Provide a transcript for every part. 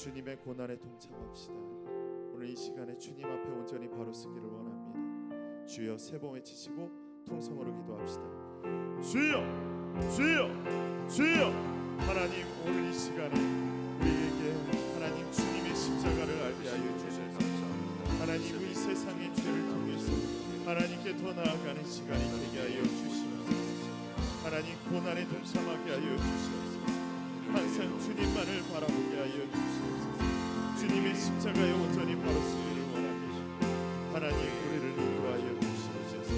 주님의 고난에 동참합시다. 오늘 이 시간에 주님 앞에 온전히 바로 서기를 원합니다. 주여 세 번 외치시고 통성으로 기도합시다. 주여, 주여, 주여. 하나님, 오늘 이 시간에 우리에게 하나님 주님의 십자가를 알게 하여 주셔서 하나님 이 세상의 죄를 통해서 하나님께 더 나아가는 시간이 되게 하여 주시옵소서. 하나님 고난에 동참하게 하여 주시옵소서. 항상 주님만을 바라보게 하여 주시옵소서. 주님의 십자가에 온전히 바로 서기를 원합니다. 하나님 우리를 인도하여 주시옵소서.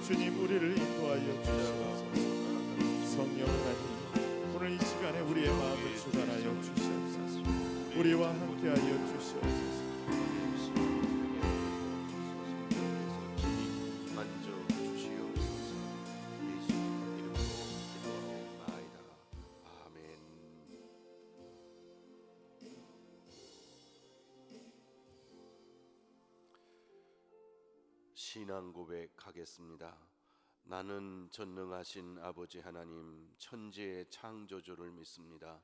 주님 우리를 인도하여 주시옵소서. 성령 하나님, 오늘 이 시간에 우리의 마음을 주관하여 주시옵소서. 우리와 함께하여 주시옵소서. 신앙 고백하겠습니다. 나는 전능하신 아버지 하나님, 천지의 창조주를 믿습니다.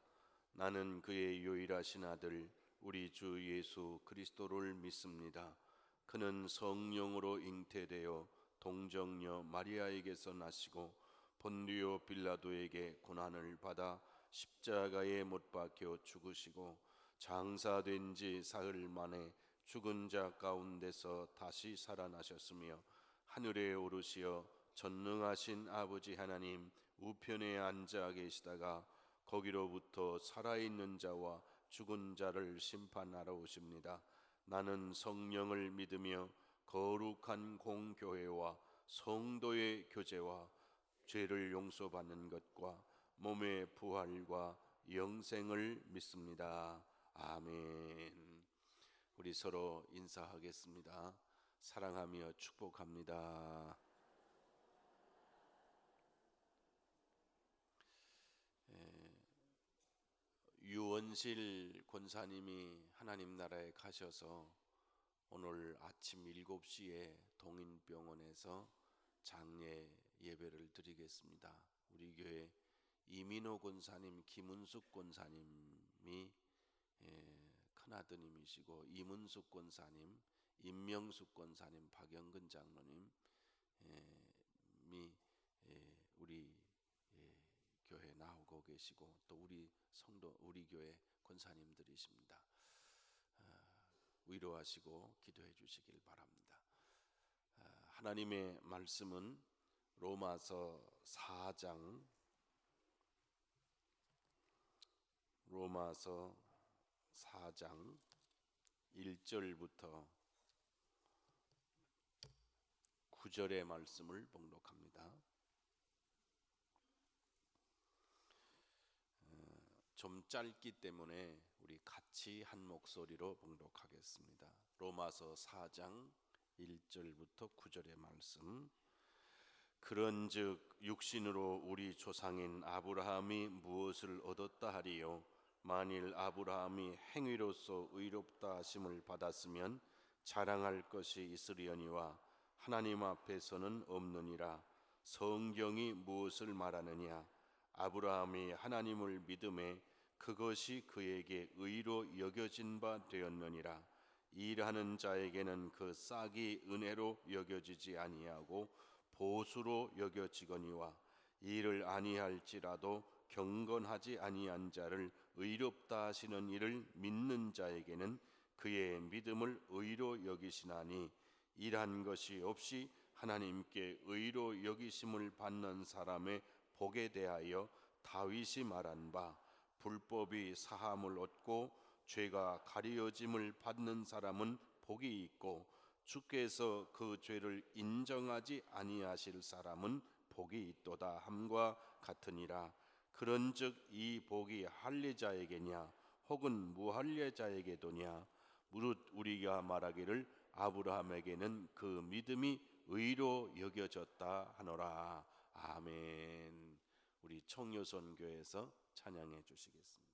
나는 그의 유일하신 아들 우리 주 예수 그리스도를 믿습니다. 그는 성령으로 잉태되어 동정녀 마리아에게서 나시고 본디오 빌라도에게 고난을 받아 십자가에 못 박혀 죽으시고 장사된 지 사흘 만에 죽은 자 가운데서 다시 살아나셨으며 하늘에 오르시어 전능하신 아버지 하나님 우편에 앉아 계시다가 거기로부터 살아있는 자와 죽은 자를 심판하러 오십니다. 나는 성령을 믿으며 거룩한 공교회와 성도의 교제와 죄를 용서받는 것과 몸의 부활과 영생을 믿습니다. 아멘. 우리 서로 인사하겠습니다. 사랑하며 축복합니다. 유원실 권사님이 하나님 나라에 가셔서 오늘 아침 7시에 동인병원에서 장례 예배를 드리겠습니다. 우리 교회 이민호 권사님, 김은숙 권사님이 큰아드님이시고 이문숙 권사님, 임명숙 권사님, 박영근 장로님이 우리 교회 나오고 계시고 또 우리 성도, 우리 교회 권사님들이십니다. 위로하시고 기도해 주시길 바랍니다. 하나님의 말씀은 로마서 4장 1절부터 9절의 말씀을 봉독합니다. 좀 짧기 때문에 우리 같이 한 목소리로 봉독하겠습니다. 로마서 4장 1절부터 9절의 말씀. 그런즉 육신으로 우리 조상인 아브라함이 무엇을 얻었다 하리요? 만일 아브라함이 행위로서 의롭다 하심을 받았으면 자랑할 것이 있으려니와 하나님 앞에서는 없느니라. 성경이 무엇을 말하느냐? 아브라함이 하나님을 믿음에 그것이 그에게 의로 여겨진 바 되었느니라. 일하는 자에게는 그 싹이 은혜로 여겨지지 아니하고 보수로 여겨지거니와 일을 아니할지라도 경건하지 아니한 자를 의롭다 하시는 이를 믿는 자에게는 그의 믿음을 의로 여기시나니 일한 것이 없이 하나님께 의로 여기심을 받는 사람의 복에 대하여 다윗이 말한 바 불법이 사함을 얻고 죄가 가려짐을 받는 사람은 복이 있고 주께서 그 죄를 인정하지 아니하실 사람은 복이 있도다 함과 같으니라. 그런즉 이 복이 할례자에게냐 혹은 무할례자에게도냐? 무릇 우리가 말하기를 아브라함에게는 그 믿음이 의로 여겨졌다 하노라. 아멘. 우리 청요선교에서 찬양해 주시겠습니다.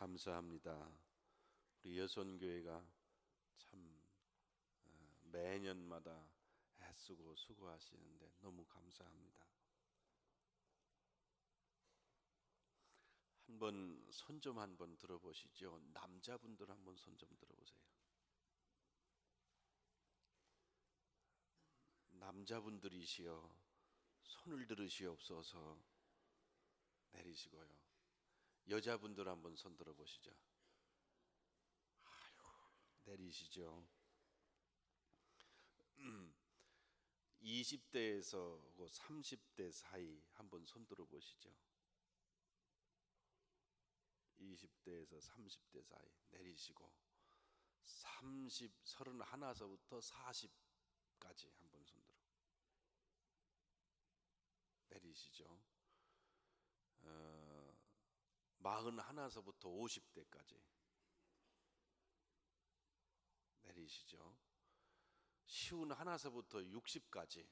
감사합니다. 우리 여선교회가 참 매년마다 애쓰고 수고하시는데 너무 감사합니다. 한번 손 좀 한번 들어보시죠. 남자분들 한번 손 좀 들어보세요. 남자분들이시여 손을 들으시옵소서. 내리시고요. 여자분들 한번 손 들어보시죠. 아유, 내리시죠. 20대에서 30대 사이 한번 손 들어보시죠. 20대에서 30대 사이 내리시고 31서부터 40까지 한번 손 들어 내리시죠. 41서부터 50대까지 내리시죠. 51서부터 60까지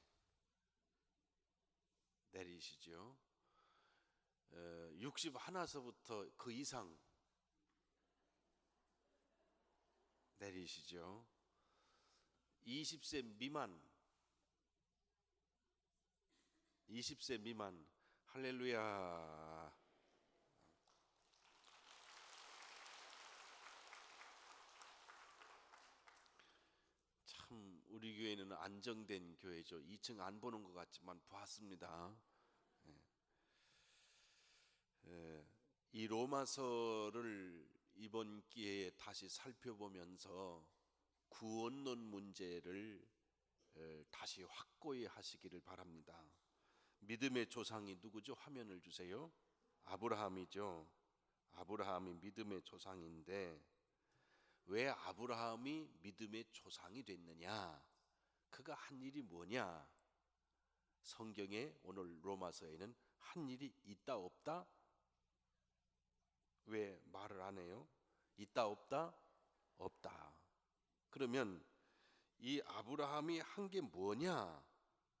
내리시죠. 61서부터 그 이상 내리시죠. 20세 미만 할렐루야. 참 우리 교회는 안정된 교회죠. 2층 안 보는 것 같지만 보았습니다. 이 로마서를 이번 기회에 다시 살펴보면서 구원론 문제를 다시 확고히 하시기를 바랍니다. 믿음의 조상이 누구죠? 화면을 주세요. 아브라함이죠. 아브라함이 믿음의 조상인데 왜 아브라함이 믿음의 조상이 됐느냐? 그가 한 일이 뭐냐? 성경에 오늘 로마서에는 한 일이 있다 없다? 왜 말을 안 해요? 있다 없다? 없다. 그러면 이 아브라함이 한 게 뭐냐?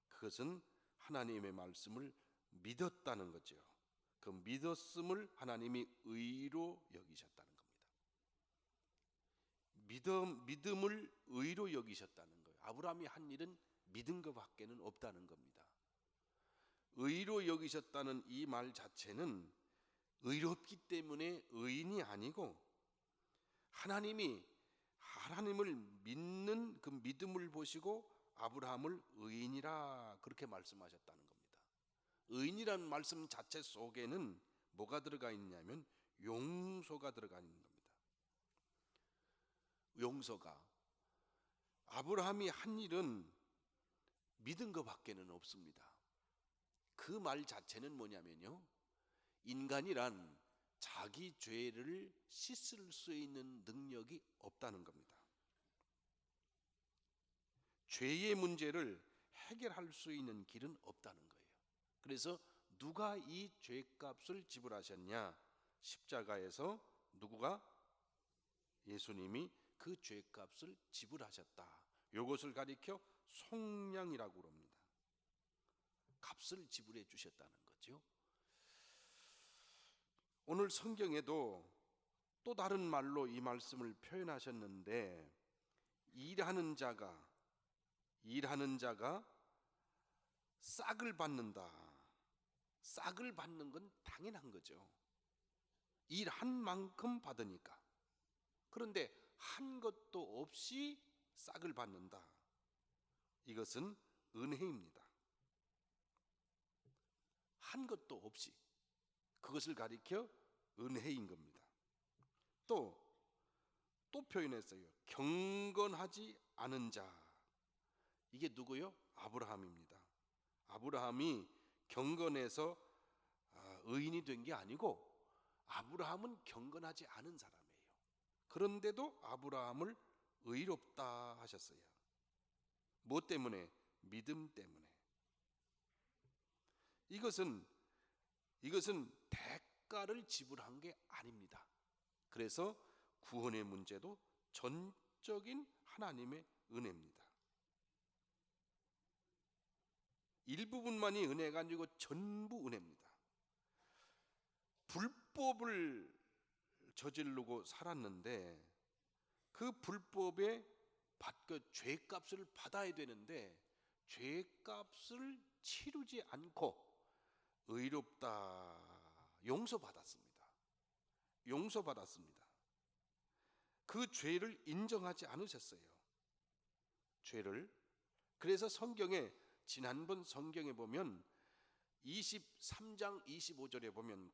그것은 하나님의 말씀을 믿었다는 거죠. 그 믿었음을 하나님이 의로 여기셨다는 겁니다. 믿음을 의로 여기셨다는 거예요. 아브라함이 한 일은 믿은 것밖에는 없다는 겁니다. 의로 여기셨다는 이 말 자체는 의롭기 때문에 의인이 아니고 하나님을 믿는 그 믿음을 보시고 아브라함을 의인이라 그렇게 말씀하셨다는 겁니다. 의인이라는 말씀 자체 속에는 뭐가 들어가 있냐면 용서가 들어가 있는 겁니다. 용서가 아브라함이 한 일은 믿은 것밖에는 없습니다. 그 말 자체는 뭐냐면요, 인간이란 자기 죄를 씻을 수 있는 능력이 없다는 겁니다. 죄의 문제를 해결할 수 있는 길은 없다는 거예요. 그래서 누가 이 죄값을 지불하셨냐? 십자가에서 누구가? 예수님이 그 죄값을 지불하셨다. 이것을 가리켜 속량이라고 합니다. 값을 지불해 주셨다는 거죠. 오늘 성경에도 또 다른 말로 이 말씀을 표현하셨는데 일하는 자가 싹을 받는다. 싹을 받는 건 당연한 거죠. 일한 만큼 받으니까. 그런데 한 것도 없이 싹을 받는다. 이것은 은혜입니다. 한 것도 없이 그것을 가리켜 은혜인 겁니다. 또 표현했어요. 경건하지 않은 자. 이게 누구요? 아브라함입니다. 아브라함이 경건해서 의인이 된 게 아니고 아브라함은 경건하지 않은 사람이에요. 그런데도 아브라함을 의롭다 하셨어요. 뭐 때문에? 믿음 때문에. 이것은 대가를 지불한 게 아닙니다. 그래서 구원의 문제도 전적인 하나님의 은혜입니다. 일부분만이 은혜가 아니고 전부 은혜입니다. 불법을 저지르고 살았는데 그 불법에 죄값을 받아야 되는데 죄값을 치르지 않고 의롭다 용서받았습니다. 용서받았습니다. 그 죄를 인정하지 않으셨어요. 죄를. 그래서 성경에 지난번 성경에 보면 23장 25절에 보면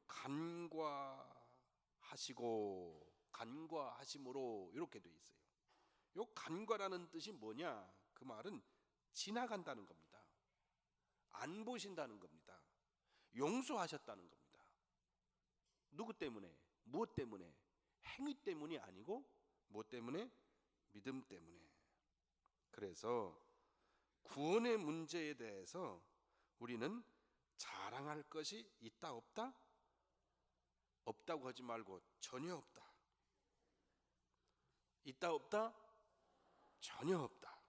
간과하심으로 이렇게 돼 있어요. 요 간과라는 뜻이 뭐냐? 그 말은 지나간다는 겁니다. 안 보신다는 겁니다. 용서하셨다는 겁니다. 누구 때문에? 무엇 때문에? 행위 때문이 아니고 무엇 때문에? 믿음 때문에. 그래서 구원의 문제에 대해서 우리는 자랑할 것이 있다 없다? 없다고 하지 말고 전혀 없다. 있다 없다? 전혀 없다.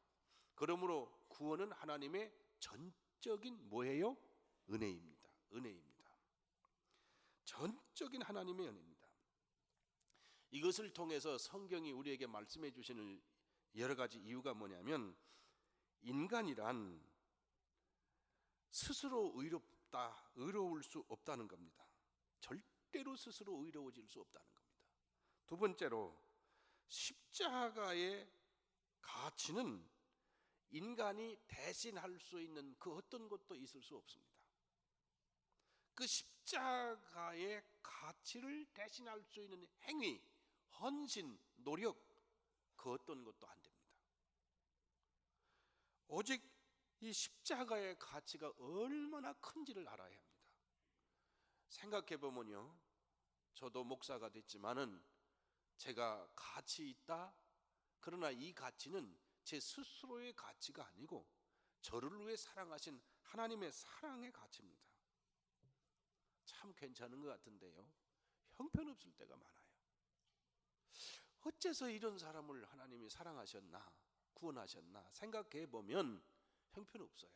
그러므로 구원은 하나님의 전적인 뭐예요? 은혜입니다. 은혜입니다. 전적인 하나님의 은혜입니다. 이것을 통해서 성경이 우리에게 말씀해 주시는 여러 가지 이유가 뭐냐면 인간이란 스스로 의로울 수 없다는 겁니다. 절대로 스스로 의로워질 수 없다는 겁니다. 두 번째로 십자가의 가치는 인간이 대신할 수 있는 그 어떤 것도 있을 수 없습니다. 그 십자가의 가치를 대신할 수 있는 행위, 헌신, 노력, 그 어떤 것도 안 됩니다. 오직 이 십자가의 가치가 얼마나 큰지를 알아야 합니다. 생각해 보면요, 저도 목사가 됐지만은 제가 가치 있다. 그러나 이 가치는 제 스스로의 가치가 아니고 저를 위해 사랑하신 하나님의 사랑의 가치입니다. 참 괜찮은 것 같은데요, 형편없을 때가 많아요. 어째서 이런 사람을 하나님이 사랑하셨나, 구원하셨나 생각해 보면 형편없어요.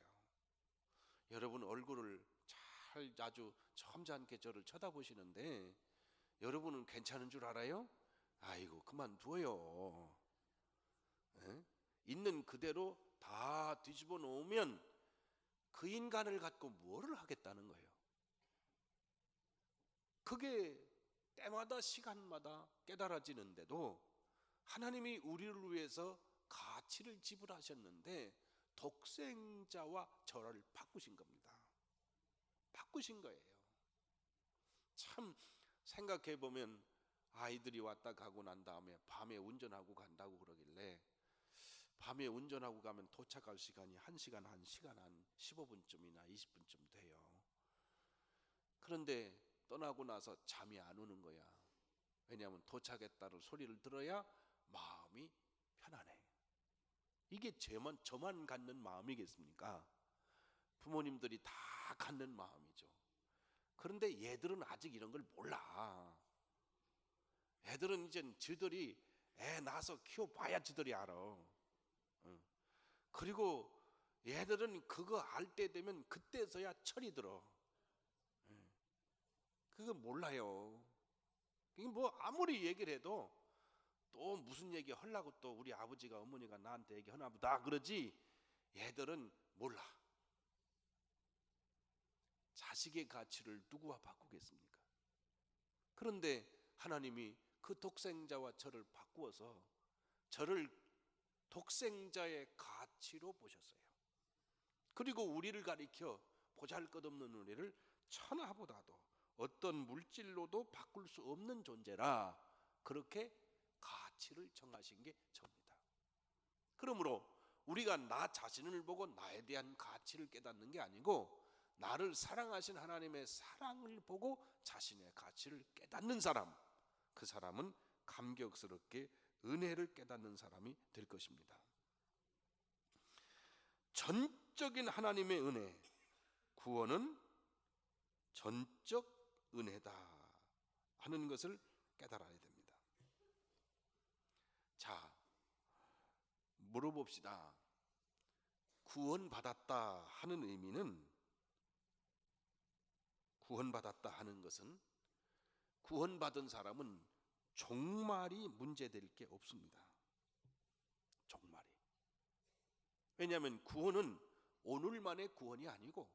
여러분 얼굴을 아주 점잖게 저를 쳐다보시는데 여러분은 괜찮은 줄 알아요? 아이고 그만둬요. 에? 있는 그대로 다 뒤집어 놓으면 그 인간을 갖고 뭐를 하겠다는 거예요. 그게 때마다 시간마다 깨달아지는데도 하나님이 우리를 위해서 가치를 지불하셨는데 독생자와 저를 바꾸신 겁니다. 바꾸신 거예요. 참 생각해 보면 아이들이 왔다 가고 난 다음에 밤에 운전하고 간다고 그러길래 밤에 운전하고 가면 도착할 시간이 1시간 한 15분쯤이나 20분쯤 돼요. 그런데 떠나고 나서 잠이 안 오는 거야. 왜냐하면 도착했다는 소리를 들어야 마음이 편안해. 이게 저만 갖는 마음이겠습니까? 부모님들이 다 갖는 마음이죠. 그런데 얘들은 아직 이런 걸 몰라. 애들은 이제 지들이 애 낳아서 키워봐야 지들이 알아. 그리고 얘들은 그거 알 때 되면 그때서야 철이 들어. 그거 몰라요. 이게 뭐 아무리 얘기를 해도 또 무슨 얘기 하려고 또 우리 아버지가 어머니가 나한테 얘기하나 보다 그러지, 얘들은 몰라. 자식의 가치를 누구와 바꾸겠습니까? 그런데 하나님이 그 독생자와 저를 바꾸어서 저를 독생자의 가치로 보셨어요. 그리고 우리를 가리켜 보잘것없는 우리를 천하보다도 어떤 물질로도 바꿀 수 없는 존재라 그렇게 가치를 정하신 게 저입니다. 그러므로 우리가 나 자신을 보고 나에 대한 가치를 깨닫는 게 아니고 나를 사랑하신 하나님의 사랑을 보고 자신의 가치를 깨닫는 사람, 그 사람은 감격스럽게 은혜를 깨닫는 사람이 될 것입니다. 전적인 하나님의 은혜, 구원은 전적 은혜다 하는 것을 깨달아야 됩니다. 자, 물어봅시다. 구원받았다 하는 의미는, 구원받았다 하는 것은 구원받은 사람은 종말이 문제될 게 없습니다. 종말이. 왜냐하면 구원은 오늘만의 구원이 아니고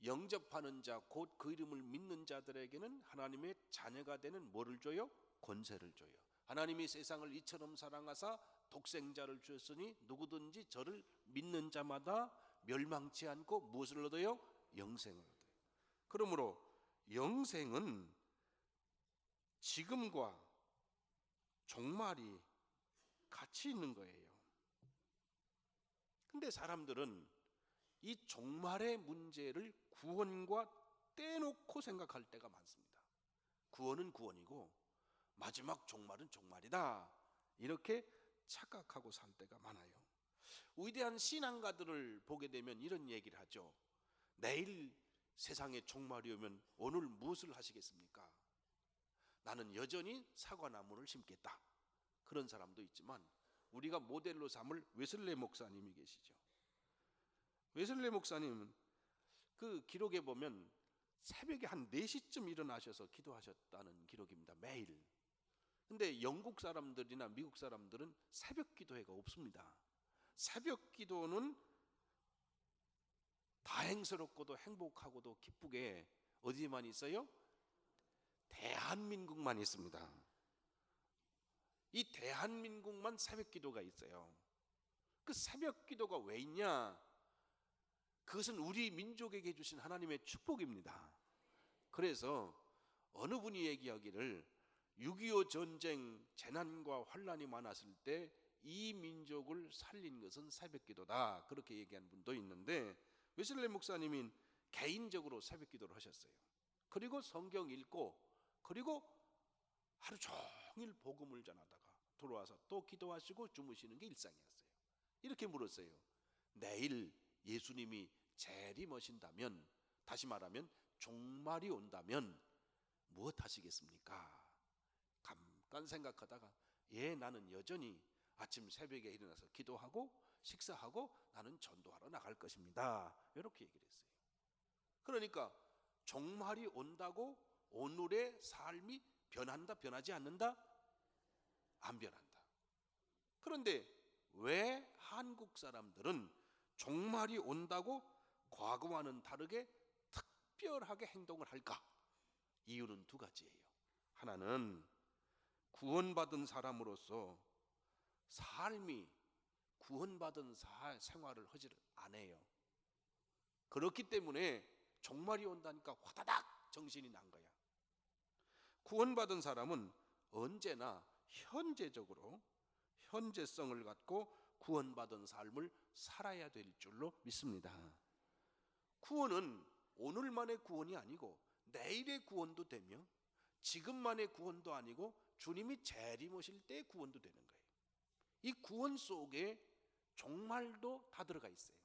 영접하는 자, 곧 그 이름을 믿는 자들에게는 하나님의 자녀가 되는 뭐를 줘요? 권세를 줘요. 하나님이 세상을 이처럼 사랑하사 독생자를 주셨으니 누구든지 저를 믿는 자마다 멸망치 않고 무엇을 얻어요? 영생을 얻어요. 그러므로 영생은 지금과 종말이 같이 있는 거예요. 근데 사람들은 이 종말의 문제를 구원과 떼놓고 생각할 때가 많습니다. 구원은 구원이고 마지막 종말은 종말이다, 이렇게 착각하고 살 때가 많아요. 위대한 신앙가들을 보게 되면 이런 얘기를 하죠. 내일 세상에 종말이 오면 오늘 무엇을 하시겠습니까? 나는 여전히 사과나무를 심겠다. 그런 사람도 있지만 우리가 모델로 삼을 웨슬레 목사님이 계시죠. 웨슬레 목사님은 그 기록에 보면 새벽에 한 4시쯤 일어나셔서 기도하셨다는 기록입니다. 매일. 근데 영국 사람들이나 미국 사람들은 새벽 기도회가 없습니다. 새벽 기도는 다행스럽고도 행복하고도 기쁘게 어디에만 있어요? 대한민국만 있습니다. 이 대한민국만 새벽 기도가 있어요. 그 새벽 기도가 왜 있냐? 그것은 우리 민족에게 주신 하나님의 축복입니다. 그래서 어느 분이 얘기하기를 6.25 전쟁 재난과 환란이 많았을 때 이 민족을 살린 것은 새벽 기도다, 그렇게 얘기하는 분도 있는데, 웨슬레 목사님은 개인적으로 새벽 기도를 하셨어요. 그리고 성경 읽고, 그리고 하루 종일 복음을 전하다가 돌아와서 또 기도하시고 주무시는 게 일상이었어요. 이렇게 물었어요. 내일 예수님이 재림하신다면, 다시 말하면 종말이 온다면 무엇 하시겠습니까? 잠깐 생각하다가 나는 여전히 아침 새벽에 일어나서 기도하고 식사하고 나는 전도하러 나갈 것입니다, 이렇게 얘기를 했어요. 그러니까 종말이 온다고 오늘의 삶이 변한다, 변하지 않는다? 안 변한다. 그런데 왜 한국 사람들은 종말이 온다고 과거와는 다르게 특별하게 행동을 할까? 이유는 2가지예요. 하나는 구원받은 사람으로서 삶이 구원받은 생활을 하지를 않아요. 그렇기 때문에 종말이 온다니까 화다닥 정신이 난 거야. 구원받은 사람은 언제나 현재적으로 현재성을 갖고 구원받은 삶을 살아야 될 줄로 믿습니다. 구원은 오늘만의 구원이 아니고 내일의 구원도 되며 지금만의 구원도 아니고 주님이 재림하실 때의 구원도 되는 거예요. 이 구원 속에 종말도 다 들어가 있어요.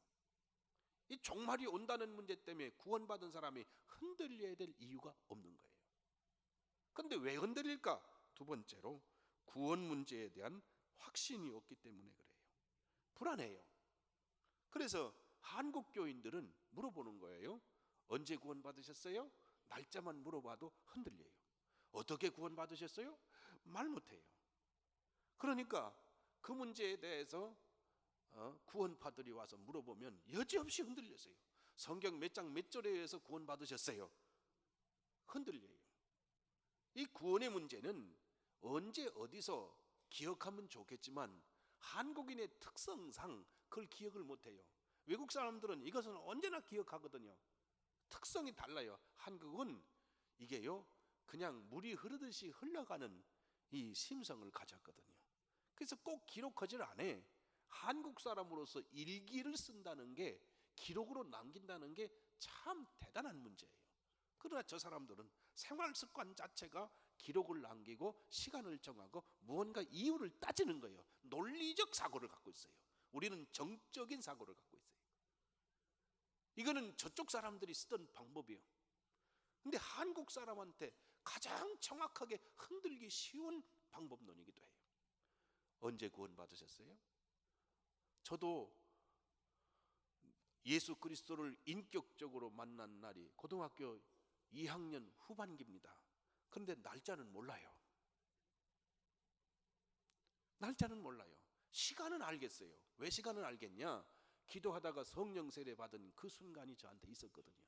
이 종말이 온다는 문제 때문에 구원받은 사람이 흔들려야 될 이유가 없는 거예요. 그런데 왜 흔들릴까? 2번째로 구원 문제에 대한 확신이 없기 때문에 그래요. 불안해요. 그래서 한국 교인들은 물어보는 거예요. 언제 구원 받으셨어요? 날짜만 물어봐도 흔들려요. 어떻게 구원 받으셨어요? 말 못해요. 그러니까 그 문제에 대해서 구원파들이 와서 물어보면 여지없이 흔들렸어요. 성경 몇 장 몇 절에 의해서 구원 받으셨어요? 흔들려요. 이 구원의 문제는 언제 어디서 기억하면 좋겠지만 한국인의 특성상 그걸 기억을 못해요. 외국 사람들은 이것은 언제나 기억하거든요. 특성이 달라요. 한국은 이게요, 그냥 물이 흐르듯이 흘러가는 이 심성을 가졌거든요. 그래서 꼭 기록하지를 않아. 한국 사람으로서 일기를 쓴다는 게, 기록으로 남긴다는 게 참 대단한 문제예요. 그러나 저 사람들은 생활 습관 자체가 기록을 남기고 시간을 정하고 무언가 이유를 따지는 거예요. 논리적 사고를 갖고 있어요. 우리는 정적인 사고를 갖고 있어요. 이거는 저쪽 사람들이 쓰던 방법이에요. 근데 한국 사람한테 가장 정확하게 흔들기 쉬운 방법론이기도 해요. 언제 구원 받으셨어요? 저도 예수 그리스도를 인격적으로 만난 날이 고등학교 2학년 후반기입니다. 그런데 날짜는 몰라요. 날짜는 몰라요. 시간은 알겠어요. 왜 시간은 알겠냐? 기도하다가 성령 세례 받은 그 순간이 저한테 있었거든요.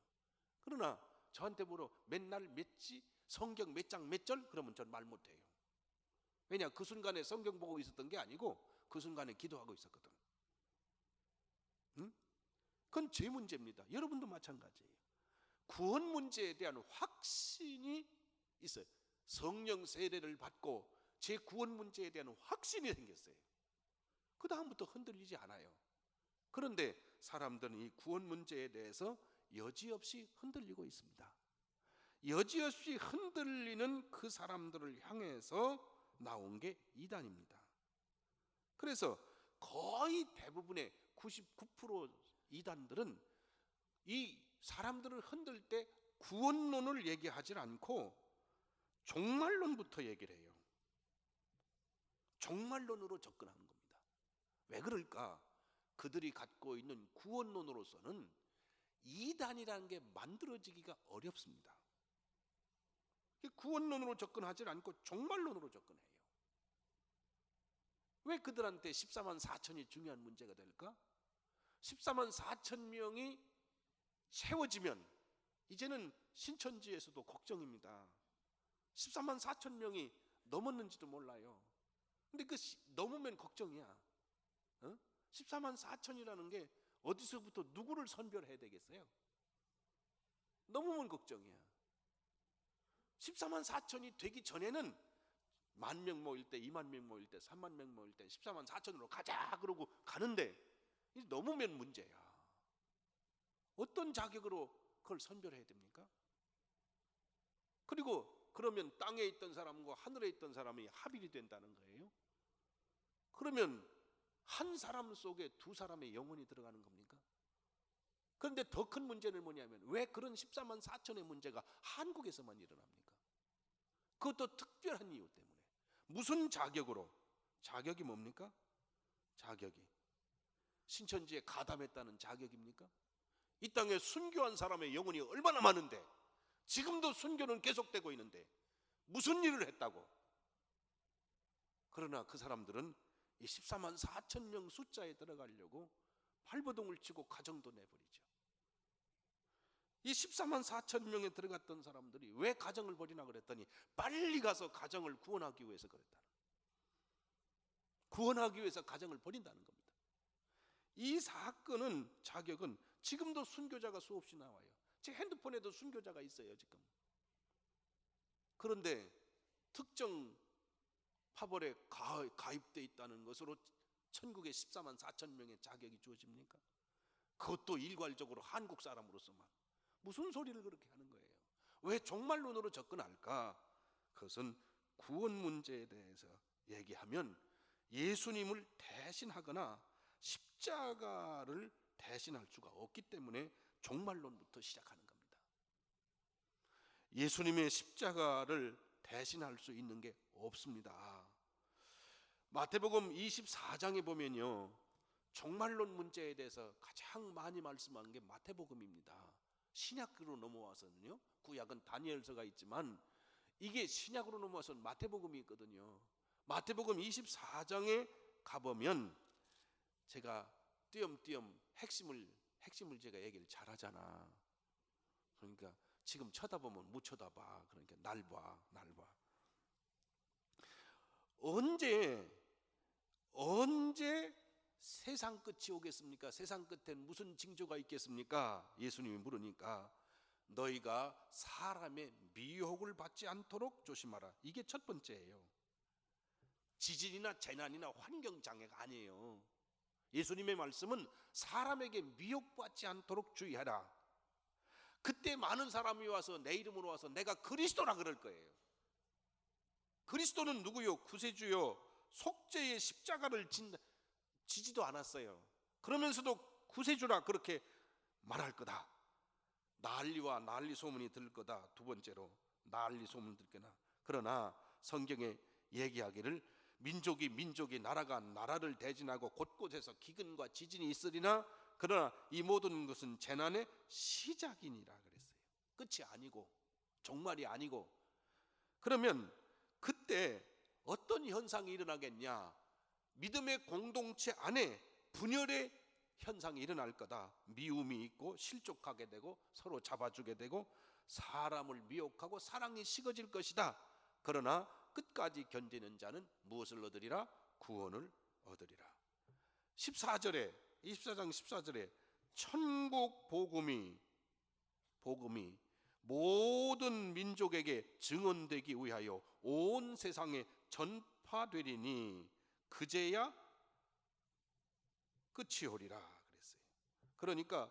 그러나 저한테 물어 맨날 몇지 성경 몇 장 몇 절? 그러면 전 말 못해요. 왜냐? 그 순간에 성경 보고 있었던 게 아니고 그 순간에 기도하고 있었거든. 응? 그건 제 문제입니다. 여러분도 마찬가지예요. 구원 문제에 대한 확신이 있어요. 성령 세례를 받고 제 구원 문제에 대한 확신이 생겼어요. 그 다음부터 흔들리지 않아요. 그런데 사람들은 이 구원 문제에 대해서 여지없이 흔들리고 있습니다. 여지없이 흔들리는 그 사람들을 향해서 나온 게 이단입니다. 그래서 거의 대부분의 99% 이단들은 이 사람들을 흔들 때 구원론을 얘기하지 않고 종말론부터 얘기를 해요. 종말론으로 접근하는 겁니다. 왜 그럴까? 그들이 갖고 있는 구원론으로서는 이단이라는 게 만들어지기가 어렵습니다. 구원론으로 접근하지 않고 종말론으로 접근해요. 왜 그들한테 14만 4천이 중요한 문제가 될까? 14만 4천 명이 세워지면 이제는 신천지에서도 걱정입니다. 14만 4천 명이 넘었는지도 몰라요. 근데 그 넘으면 걱정이야. 14만 4천이라는 게 어디서부터 누구를 선별해야 되겠어요? 넘으면 걱정이야. 14만 4천이 되기 전에는 10,000명 모일 때, 20,000명 모일 때, 30,000명 모일 때 14만 4천으로 가자 그러고 가는데 이제 넘으면 문제야. 어떤 자격으로 그걸 선별해야 됩니까? 그리고 그러면 땅에 있던 사람과 하늘에 있던 사람이 합일이 된다는 거예요. 그러면 한 사람 속에 두 사람의 영혼이 들어가는 겁니까? 그런데 더 큰 문제는 뭐냐면 왜 그런 14만 4천의 문제가 한국에서만 일어납니까? 그것도 특별한 이유 때문에. 무슨 자격으로? 자격이 뭡니까? 자격이 신천지에 가담했다는 자격입니까? 이 땅에 순교한 사람의 영혼이 얼마나 많은데 지금도 순교는 계속되고 있는데 무슨 일을 했다고? 그러나 그 사람들은 이 14만 4천 명 숫자에 들어가려고 발버둥을 치고 가정도 내버리죠. 이 14만 4천 명에 들어갔던 사람들이 왜 가정을 버리나 그랬더니 빨리 가서 가정을 구원하기 위해서 그랬다. 구원하기 위해서 가정을 버린다는 겁니다. 이 사건은 자격은 지금도 순교자가 수없이 나와요. 제 핸드폰에도 순교자가 있어요 지금. 그런데 특정 파벌에 가입돼 있다는 것으로 천국에 14만 4천 명의 자격이 주어집니까? 그것도 일괄적으로 한국 사람으로서만. 무슨 소리를 그렇게 하는 거예요? 왜 종말론으로 접근할까? 그것은 구원 문제에 대해서 얘기하면 예수님을 대신하거나 십자가를 대신할 수가 없기 때문에 종말론부터 시작하는 겁니다. 예수님의 십자가를 대신할 수 있는 게 없습니다. 마태복음 24장에 보면요, 종말론 문제에 대해서 가장 많이 말씀하는 게 마태복음입니다. 신약으로 넘어와서는요, 구약은 다니엘서가 있지만 이게 신약으로 넘어와서는 마태복음이 있거든요. 마태복음 24장에 가보면 제가 띄엄띄엄 핵심을 제가 얘기를 잘하잖아. 그러니까 지금 쳐다보면 못 쳐다봐. 그러니까 날 봐. 언제 세상 끝이 오겠습니까? 세상 끝엔 무슨 징조가 있겠습니까? 예수님이 물으니까 너희가 사람의 미혹을 받지 않도록 조심하라. 이게 첫 번째예요. 지진이나 재난이나 환경장애가 아니에요. 예수님의 말씀은 사람에게 미혹받지 않도록 주의하라. 그때 많은 사람이 와서 내 이름으로 와서 내가 그리스도라 그럴 거예요. 그리스도는 누구요? 구세주요. 속죄의 십자가를 지지도 않았어요. 그러면서도 구세주라 그렇게 말할 거다. 난리와 난리 소문이 들 거다. 두 번째로 난리 소문 들 거나. 그러나 성경에 얘기하기를 민족이 나라가 나라를 대진하고 곳곳에서 기근과 지진이 있으리나 그러나 이 모든 것은 재난의 시작이니라 그랬어요. 끝이 아니고 종말이 아니고. 그러면 그때 어떤 현상이 일어나겠냐? 믿음의 공동체 안에 분열의 현상이 일어날 거다. 미움이 있고 실족하게 되고 서로 잡아주게 되고 사람을 미혹하고 사랑이 식어질 것이다. 그러나 끝까지 견디는 자는 무엇을 얻으리라? 구원을 얻으리라. 24장 14절에 천국 복음이 모든 민족에게 증언되기 위하여 온 세상에 전파되리니 그제야 끝이 오리라 그랬어요. 그러니까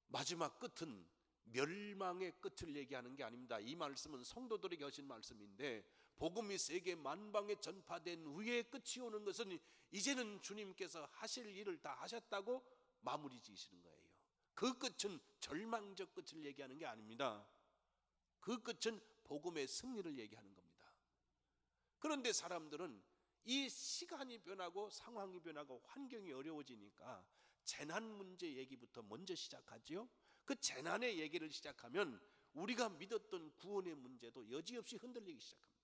마지막 끝은 멸망의 끝을 얘기하는 게 아닙니다. 이 말씀은 성도들에게 하신 말씀인데, 복음이 세계 만방에 전파된 후에 끝이 오는 것은 이제는 주님께서 하실 일을 다 하셨다고 마무리 지으시는 거예요. 그 끝은 절망적 끝을 얘기하는 게 아닙니다. 그 끝은 복음의 승리를 얘기하는 겁니다. 그런데 사람들은 이 시간이 변하고 상황이 변하고 환경이 어려워지니까 재난 문제 얘기부터 먼저 시작하지요. 그 재난의 얘기를 시작하면 우리가 믿었던 구원의 문제도 여지없이 흔들리기 시작합니다.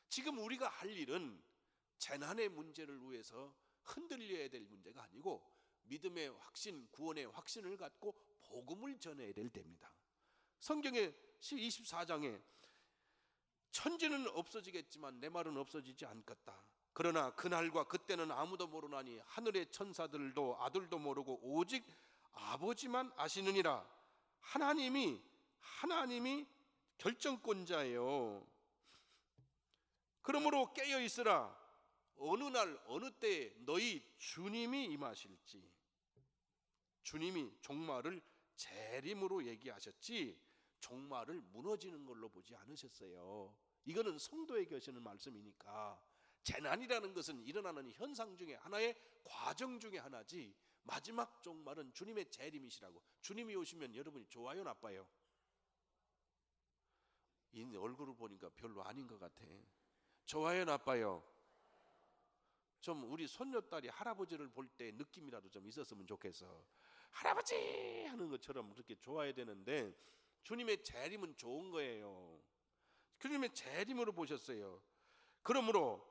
지금 우리가 할 일은 재난의 문제를 위해서 흔들려야 될 문제가 아니고 믿음의 확신, 구원의 확신을 갖고 복음을 전해야 될 때입니다. 성경의 24장에 천지는 없어지겠지만 내 말은 없어지지 않겠다. 그러나 그날과 그때는 아무도 모르나니 하늘의 천사들도 아들도 모르고 오직 아버지만 아시느니라. 하나님이 결정권자예요. 그러므로 깨어 있으라. 어느 날 어느 때에 너희 주님이 임하실지. 주님이 종말을 재림으로 얘기하셨지 종말을 무너지는 걸로 보지 않으셨어요. 이거는 성도에게 하시는 말씀이니까 재난이라는 것은 일어나는 현상 중에 하나의 과정 중에 하나지 마지막 종말은 주님의 재림이시라고. 주님이 오시면 여러분이 좋아요, 나빠요? 이 얼굴을 보니까 별로 아닌 것 같아. 좋아요, 나빠요? 좀 우리 손녀딸이 할아버지를 볼 때 느낌이라도 좀 있었으면 좋겠어. 할아버지 하는 것처럼 그렇게 좋아야 되는데 주님의 재림은 좋은 거예요. 주님의 재림으로 보셨어요. 그러므로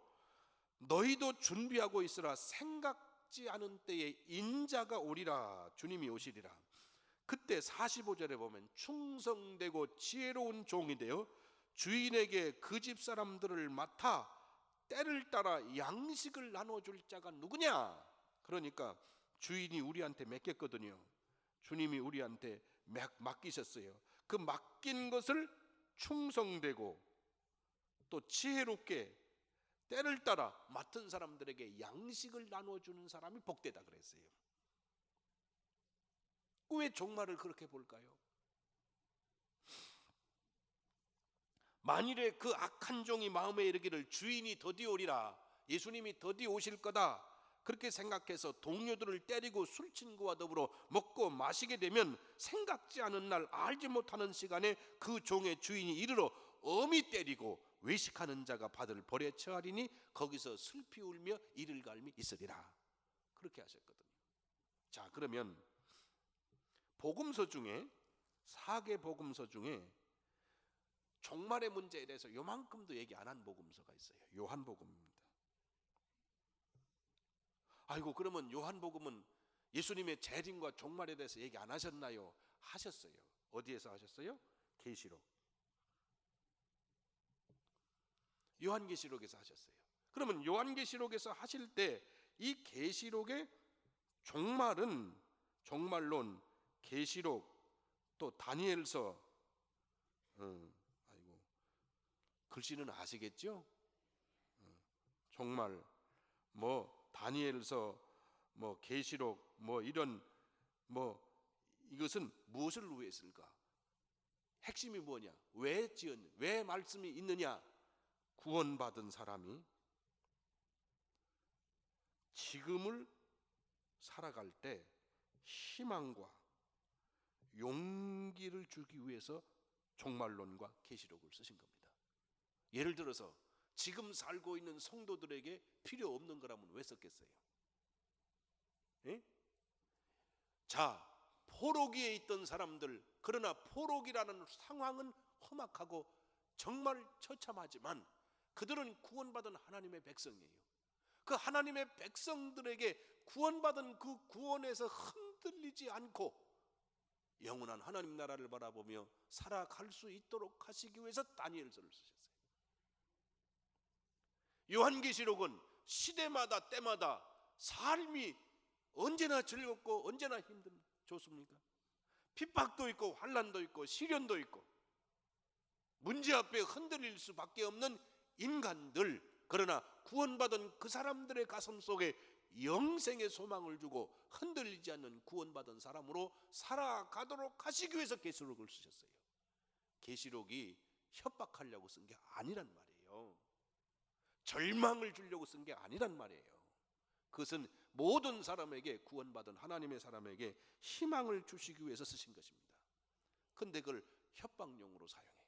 너희도 준비하고 있으라. 생각지 않은 때에 인자가 오리라. 주님이 오시리라. 그때 45절에 보면 충성되고 지혜로운 종이 되어 주인에게 그 집 사람들을 맡아 때를 따라 양식을 나눠줄 자가 누구냐? 그러니까 주인이 우리한테 맡겼거든요. 주님이 우리한테 맡기셨어요. 그 맡긴 것을 충성되고 또 지혜롭게 때를 따라 맡은 사람들에게 양식을 나눠주는 사람이 복되다 그랬어요. 왜 종말을 그렇게 볼까요? 만일에 그 악한 종이 마음에 이르기를 주인이 더디 오리라, 예수님이 더디 오실 거다 그렇게 생각해서 동료들을 때리고 술 친구와 더불어 먹고 마시게 되면 생각지 않은 날 알지 못하는 시간에 그 종의 주인이 이르러 엄히 때리고 외식하는 자가 받을 벌에 처하리니 거기서 슬피 울며 이를 갈미 있으리라. 그렇게 하셨거든요. 자, 그러면 복음서 중에 4개 복음서 중에 종말의 문제에 대해서 요만큼도 얘기 안 한 복음서가 있어요. 요한복음입니다. 아이고, 그러면 요한복음은 예수님의 재림과 종말에 대해서 얘기 안 하셨나요? 하셨어요. 어디에서 하셨어요? 계시록. 요한계시록에서 하셨어요. 그러면 요한계시록에서 하실 때 이 계시록의 종말론, 계시록, 또 다니엘서, 아이고 글씨는 아시겠죠? 종말, 뭐 다니엘서, 뭐 계시록, 뭐 이런 이것은 무엇을 위해서일까? 핵심이 뭐냐? 왜 말씀이 있느냐? 구원받은 사람이 지금을 살아갈 때 희망과 용기를 주기 위해서 종말론과 계시록을 쓰신 겁니다. 예를 들어서 지금 살고 있는 성도들에게 필요 없는 거라면 왜 썼겠어요? 예? 자, 포로기에 있던 사람들, 그러나 포로기라는 상황은 험악하고 정말 처참하지만 그들은 구원받은 하나님의 백성이에요. 그 하나님의 백성들에게 구원받은 그 구원에서 흔들리지 않고 영원한 하나님 나라를 바라보며 살아갈 수 있도록 하시기 위해서 다니엘서를 쓰셨어요. 요한계시록은 시대마다 때마다 삶이 언제나 즐겁고 언제나 좋습니까? 핍박도 있고 환난도 있고 시련도 있고 문제 앞에 흔들릴 수밖에 없는 인간들, 그러나 구원받은 그 사람들의 가슴 속에 영생의 소망을 주고 흔들리지 않는 구원받은 사람으로 살아가도록 하시기 위해서 계시록을 쓰셨어요. 계시록이 협박하려고 쓴 게 아니란 말이에요. 절망을 주려고 쓴 게 아니란 말이에요. 그것은 모든 사람에게, 구원받은 하나님의 사람에게 희망을 주시기 위해서 쓰신 것입니다. 그런데 그걸 협박용으로 사용해요.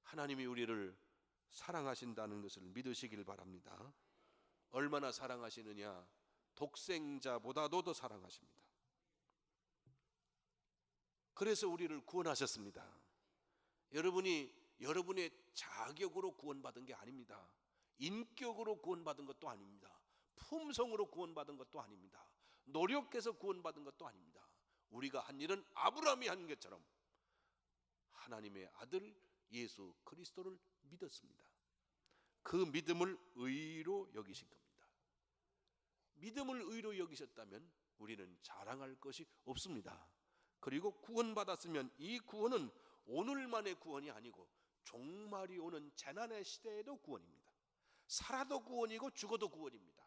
하나님이 우리를 사랑하신다는 것을 믿으시길 바랍니다. 얼마나 사랑하시느냐? 독생자보다도 더 사랑하십니다. 그래서 우리를 구원하셨습니다. 여러분의 자격으로 구원받은 게 아닙니다. 인격으로 구원받은 것도 아닙니다. 품성으로 구원받은 것도 아닙니다. 노력해서 구원받은 것도 아닙니다. 우리가 한 일은 아브라함이 한 것처럼 하나님의 아들 예수 그리스도를 믿었습니다. 그 믿음을 의로 여기신 겁니다. 믿음을 의로 여기셨다면 우리는 자랑할 것이 없습니다. 그리고 구원받았으면 이 구원은 오늘만의 구원이 아니고 종말이 오는 재난의 시대에도 구원입니다. 살아도 구원이고 죽어도 구원입니다.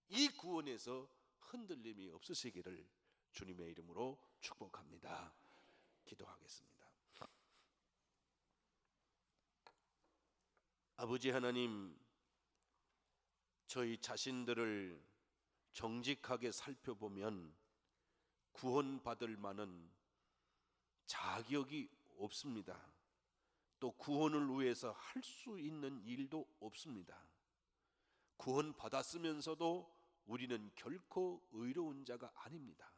이 구원에서 흔들림이 없으시기를 주님의 이름으로 축복합니다. 기도하겠습니다. 아버지 하나님, 저희 자신들을 정직하게 살펴보면 구원받을 만한 자격이 없습니다. 또 구원을 위해서 할 수 있는 일도 없습니다. 구원받았으면서도 우리는 결코 의로운 자가 아닙니다.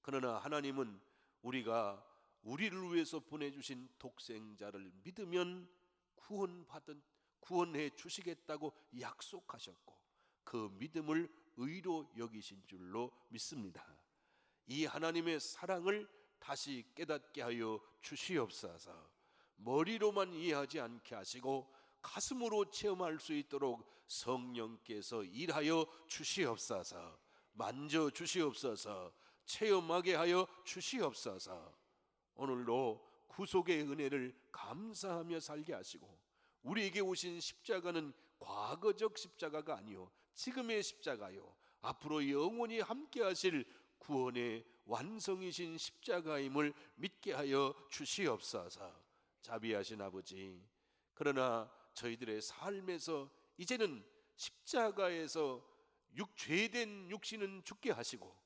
그러나 하나님은 우리가 우리를 위해서 보내주신 독생자를 믿으면 구원해 주시겠다고 약속하셨고 그 믿음을 의로 여기신 줄로 믿습니다. 이 하나님의 사랑을 다시 깨닫게 하여 주시옵소서. 머리로만 이해하지 않게 하시고 가슴으로 체험할 수 있도록 성령께서 일하여 주시옵소서. 만져 주시옵소서. 체험하게 하여 주시옵소서. 오늘도 구속의 은혜를 감사하며 살게 하시고 우리에게 오신 십자가는 과거적 십자가가 아니요 지금의 십자가요 앞으로 영원히 함께 하실 구원의 완성이신 십자가임을 믿게 하여 주시옵소서. 자비하신 아버지, 그러나 저희들의 삶에서 이제는 십자가에서 죄된 육신은 죽게 하시고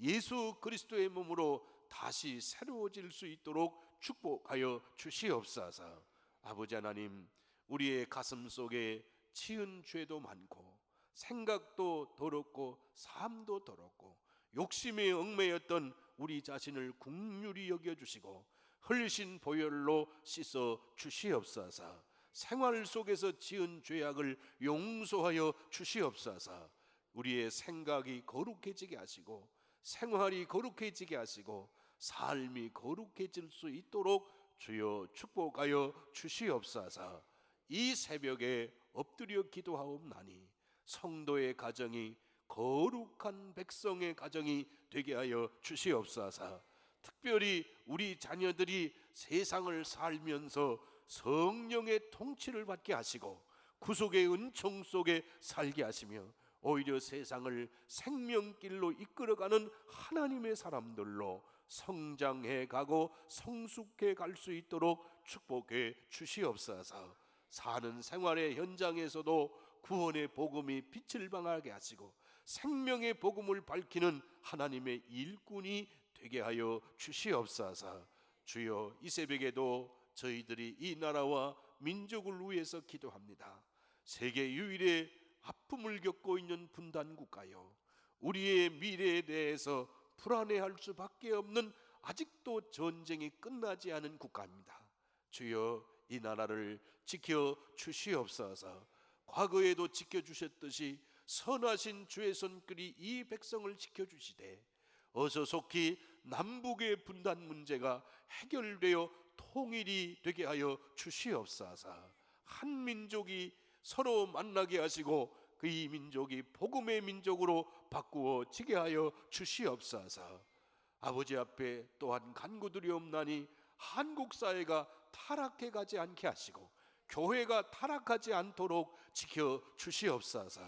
예수 그리스도의 몸으로 다시 새로워질 수 있도록 축복하여 주시옵소서. 아버지 하나님, 우리의 가슴 속에 지은 죄도 많고 생각도 더럽고 삶도 더럽고 욕심에 얽매였던 우리 자신을 긍휼히 여겨주시고 흘리신 보혈로 씻어 주시옵소서. 생활 속에서 지은 죄악을 용서하여 주시옵소서. 우리의 생각이 거룩해지게 하시고 생활이 거룩해지게 하시고 삶이 거룩해질 수 있도록 주여 축복하여 주시옵소서. 이 새벽에 엎드려 기도하옵나니 성도의 가정이 거룩한 백성의 가정이 되게 하여 주시옵소서. 특별히 우리 자녀들이 세상을 살면서 성령의 통치를 받게 하시고 구속의 은총 속에 살게 하시며 오히려 세상을 생명길로 이끌어가는 하나님의 사람들로 성장해 가고 성숙해 갈 수 있도록 축복해 주시옵소서. 사는 생활의 현장에서도 구원의 복음이 빛을 발하게 하시고 생명의 복음을 밝히는 하나님의 일꾼이 되게 하여 주시옵소서. 주여, 이 새벽에도 저희들이 이 나라와 민족을 위해서 기도합니다. 세계 유일의 아픔을 겪고 있는 분단 국가요, 우리의 미래에 대해서 불안해할 수밖에 없는 아직도 전쟁이 끝나지 않은 국가입니다. 주여, 이 나라를 지켜 주시옵소서. 과거에도 지켜주셨듯이 선하신 주의 손길이 이 백성을 지켜주시되 어서 속히 남북의 분단 문제가 해결되어 통일이 되게 하여 주시옵소서. 한 민족이 서로 만나게 하시고 그 이 민족이 복음의 민족으로 바꾸어지게 하여 주시옵소서. 아버지 앞에 또한 간구드리옵나니 한국 사회가 타락해 가지 않게 하시고 교회가 타락하지 않도록 지켜 주시옵소서.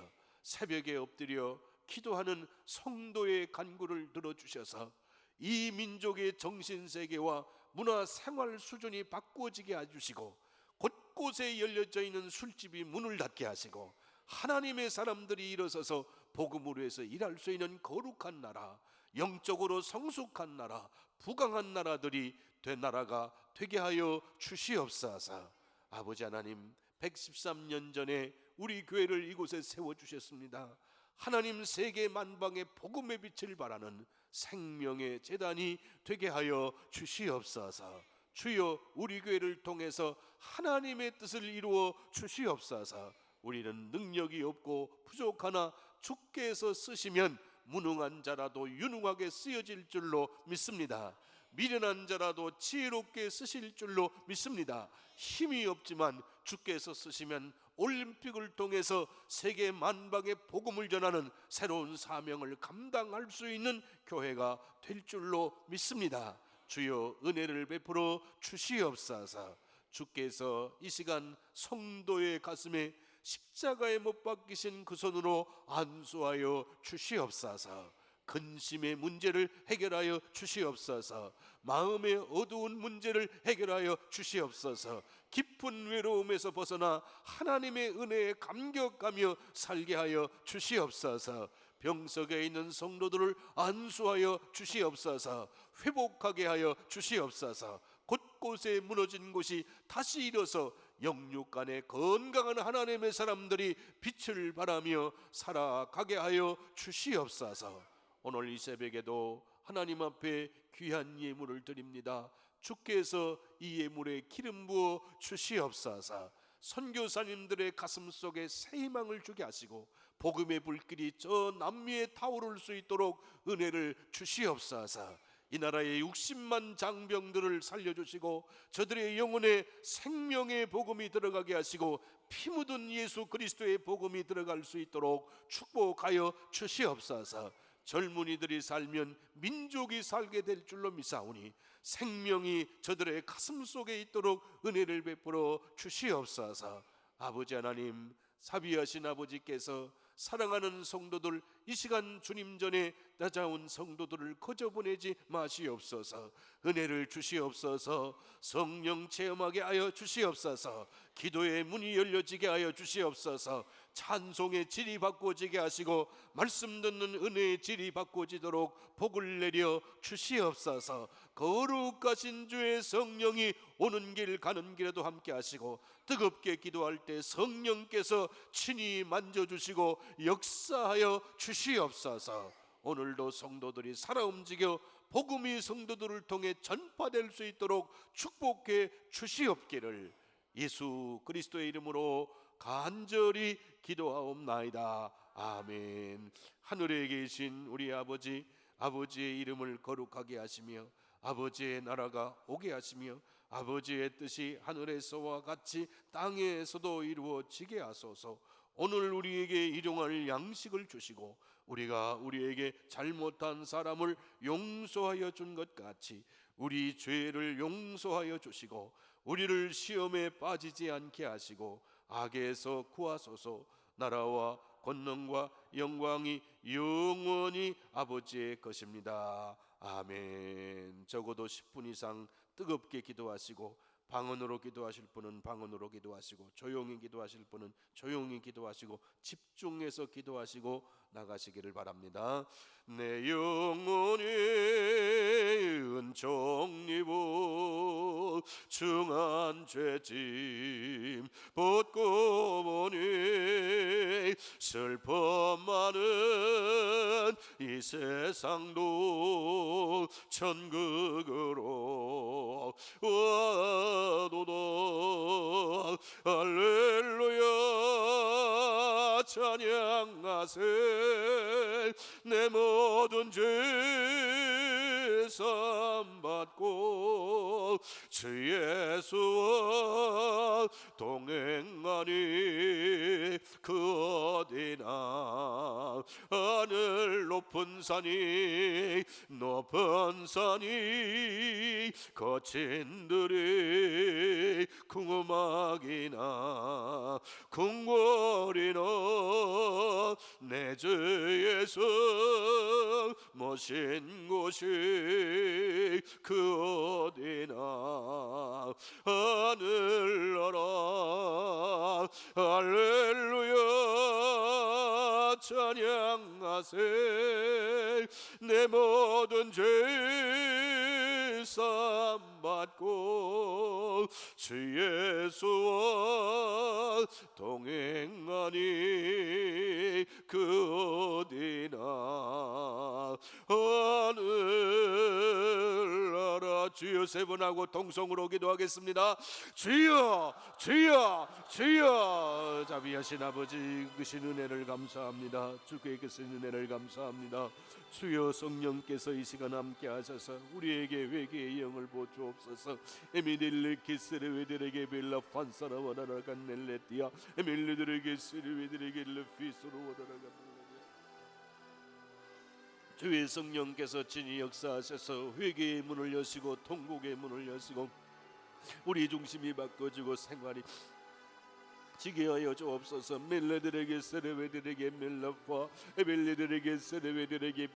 새벽에 엎드려 기도하는 성도의 간구를 들어주셔서 이 민족의 정신세계와 문화생활 수준이 바꾸어지게 해주시고 곳곳에 열려져 있는 술집이 문을 닫게 하시고 하나님의 사람들이 일어서서 복음으로 해서 일할 수 있는 거룩한 나라, 영적으로 성숙한 나라, 부강한 나라들이 된 나라가 되게 하여 주시옵소서. 아버지 하나님, 113년 전에 우리 교회를 이곳에 세워주셨습니다. 하나님 세계 만방의 복음의 빛을 발하는 생명의 재단이 되게 하여 주시옵소서. 주여, 우리 교회를 통해서 하나님의 뜻을 이루어 주시옵소서. 우리는 능력이 없고 부족하나 주께서 쓰시면 무능한 자라도 유능하게 쓰여질 줄로 믿습니다. 미련한 자라도 지혜롭게 쓰실 줄로 믿습니다. 힘이 없지만 주께서 쓰시면 올림픽을 통해서 세계 만방의 복음을 전하는 새로운 사명을 감당할 수 있는 교회가 될 줄로 믿습니다. 주여, 은혜를 베풀어 주시옵소서. 주께서 이 시간 성도의 가슴에 십자가에 못 박히신 그 손으로 안수하여 주시옵소서. 근심의 문제를 해결하여 주시옵소서. 마음의 어두운 문제를 해결하여 주시옵소서. 깊은 외로움에서 벗어나 하나님의 은혜에 감격하며 살게 하여 주시옵소서. 병석에 있는 성도들을 안수하여 주시옵소서. 회복하게 하여 주시옵소서. 곳곳에 무너진 곳이 다시 일어서 영육간에 건강한 하나님의 사람들이 빛을 발하며 살아가게 하여 주시옵소서. 오늘 이 새벽에도 하나님 앞에 귀한 예물을 드립니다. 주께서 이 예물에 기름 부어 주시옵소서. 선교사님들의 가슴 속에 새 희망을 주게 하시고 복음의 불길이 저 남미에 타오를 수 있도록 은혜를 주시옵소서. 이 나라의 60만 장병들을 살려주시고 저들의 영혼에 생명의 복음이 들어가게 하시고 피 묻은 예수 그리스도의 복음이 들어갈 수 있도록 축복하여 주시옵소서. 젊은이들이 살면 민족이 살게 될 줄로 믿사오니 생명이 저들의 가슴 속에 있도록 은혜를 베풀어 주시옵소서. 아버지 하나님, 사비하신 아버지께서 사랑하는 성도들, 이 시간 주님 전에 낮아온 성도들을 거저 보내지 마시옵소서. 은혜를 주시옵소서. 성령 체험하게 하여 주시옵소서. 기도의 문이 열려지게 하여 주시옵소서. 찬송의 질이 바꿔지게 하시고 말씀 듣는 은혜의 질이 바꿔지도록 복을 내려 주시옵소서. 거룩하신 주의 성령이 오는 길 가는 길에도 함께 하시고 뜨겁게 기도할 때 성령께서 친히 만져주시고 역사하여 주시옵소서. 오늘도 성도들이 살아 움직여 복음이 성도들을 통해 전파될 수 있도록 축복해 주시옵기를 예수 그리스도의 이름으로 간절히 기도하옵나이다. 아멘. 하늘에 계신 우리 아버지, 아버지의 이름을 거룩하게 하시며 아버지의 나라가 오게 하시며 아버지의 뜻이 하늘에서와 같이 땅에서도 이루어지게 하소서. 오늘 우리에게 일용할 양식을 주시고 우리가 우리에게 잘못한 사람을 용서하여 준 것 같이 우리 죄를 용서하여 주시고 우리를 시험에 빠지지 않게 하시고 악에서 구하소서. 나라와 권능과 영광이 영원히 아버지의 것입니다. 아멘. 적어도 10분 이상 뜨겁게 기도하시고 방언으로 기도하실 분은 방언으로 기도하시고 조용히 기도하실 분은 조용히 기도하시고 집중해서 기도하시고 나가시기를 바랍니다. 내 영혼이 은총 입어 중한 죄짐 벗고 보니 슬픔 많은 이 세상도 천국으로 와도다. 할렐루야 찬양하세. 내 모든 죄 사함받고 주 예수와 동행하니 그 어디나 하늘 높은 산이 거친 들이 궁음하기나 궁궐이나 내 주 예수 모신 곳이 그 어디나 하늘나라. 할렐루야 찬양하세. 내 모든 죄 사함받고 주 예수와 동행하니 그 어디나 하늘나라. 주여 세 번 하고 통성으로 기도하겠습니다. 주여 주여 주여. 자비하신 아버지 크신 은혜를 감사합니다. 주께 계신 은혜를 감사합니다. 주여 성령께서 이 시간 함께 하셔서 우리에게 회개의 영을 보주옵소서. 에미딜레키스르웨드레게 벨라 판사라와라라간 넬레티아 에밀레드레게 스르웨드레게 르피스로와라라간. 주의 성령께서 친히 역사하셔서 회개의 문을 여시고 통곡의 문을 여시고 우리 중심이 바꿔주고 생활이 지게 하여 주옵소서. 멜레들에게 세레베들에게 멜라파 에벨레들에게 세레베들에게